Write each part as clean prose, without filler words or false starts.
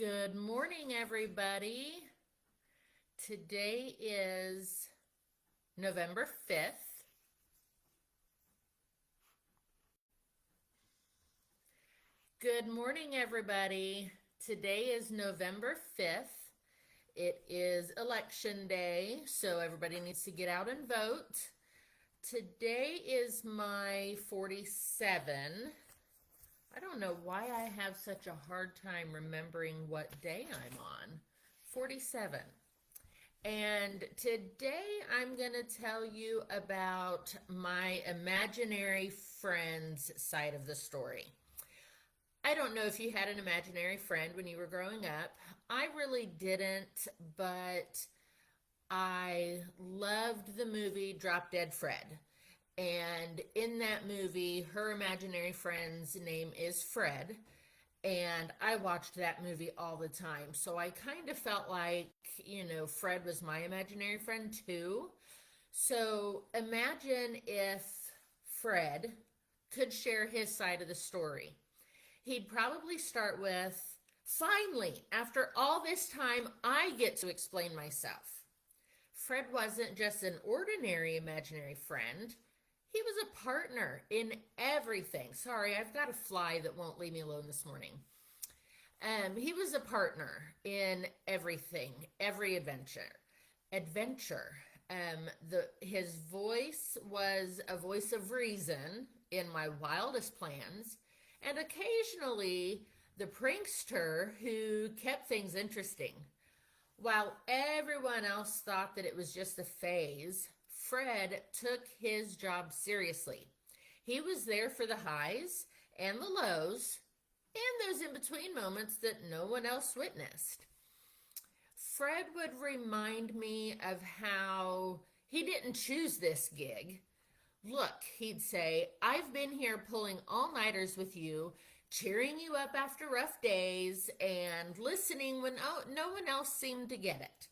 Good morning, everybody. Today is November 5th. Good morning, everybody. Today is November 5th. It is election day, so everybody needs to get out and vote. Today is my 47. I don't know why I have such a hard time remembering what day I'm on. 47. And today I'm going to tell you about my imaginary friends side of the story. I don't know if you had an imaginary friend when you were growing up. I really didn't, but I loved the movie Drop Dead Fred. And in that movie, her imaginary friend's name is Fred. And I watched that movie all the time. So I kind of felt like, Fred was my imaginary friend too. So imagine if Fred could share his side of the story. He'd probably start with, finally, after all this time, I get to explain myself. Fred wasn't just an ordinary imaginary friend. He was a partner in everything. Sorry, I've got a fly that won't leave me alone this morning. He was a partner in everything, every adventure. His voice was a voice of reason in my wildest plans, and occasionally the prankster who kept things interesting. While everyone else thought that it was just a phase, Fred took his job seriously. He was there for the highs and the lows and those in between moments that no one else witnessed. Fred would remind me of how he didn't choose this gig. Look, he'd say, I've been here pulling all-nighters with you, cheering you up after rough days, and listening when no one else seemed to get it.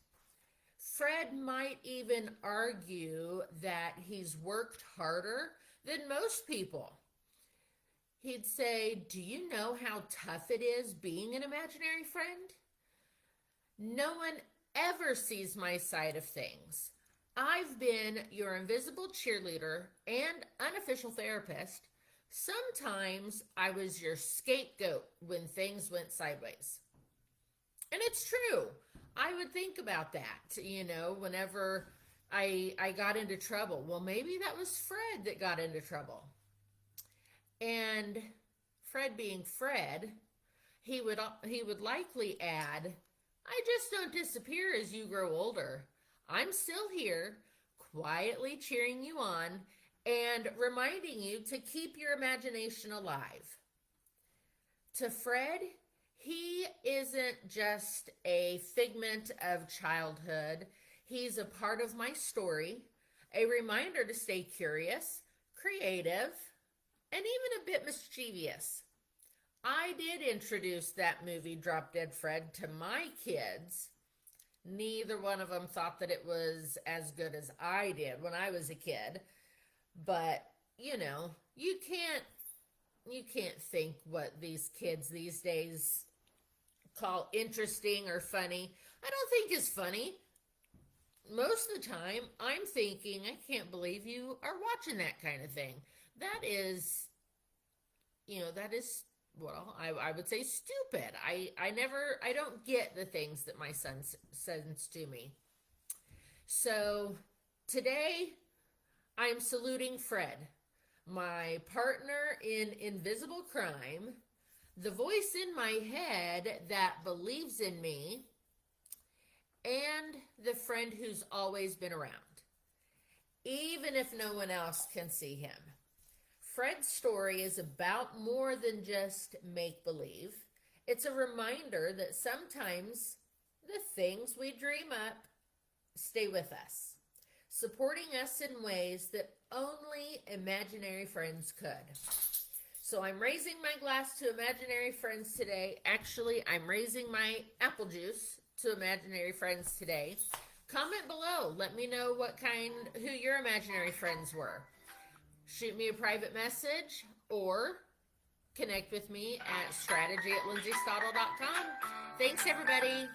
Fred might even argue that he's worked harder than most people. He'd say, do you know how tough it is being an imaginary friend? No one ever sees my side of things. I've been your invisible cheerleader and unofficial therapist. Sometimes I was your scapegoat when things went sideways. And it's true. I would think about that, whenever I got into trouble. Well, maybe that was Fred that got into trouble. And Fred being Fred, he would likely add, I just don't disappear as you grow older. I'm still here, quietly cheering you on and reminding you to keep your imagination alive. To Fred, he isn't just a figment of childhood. He's a part of my story, a reminder to stay curious, creative, and even a bit mischievous. I did introduce that movie, Drop Dead Fred, to my kids. Neither one of them thought that it was as good as I did when I was a kid. But, you can't think what these kids these days call interesting or funny. I don't think is funny. Most of the time, I'm thinking, I can't believe you are watching that kind of thing. That is, well, I would say stupid. I don't get the things that my son sends to me. So today, I'm saluting Fred, my partner in invisible crime, the voice in my head that believes in me, and the friend who's always been around, even if no one else can see him. Fred's story is about more than just make-believe. It's a reminder that sometimes the things we dream up stay with us, supporting us in ways that only imaginary friends could. So I'm raising my glass to imaginary friends today. Actually, I'm raising my apple juice to imaginary friends today. Comment below. Let me know who your imaginary friends were. Shoot me a private message or connect with me at strategy@lindsaystoddle.com. Thanks, everybody.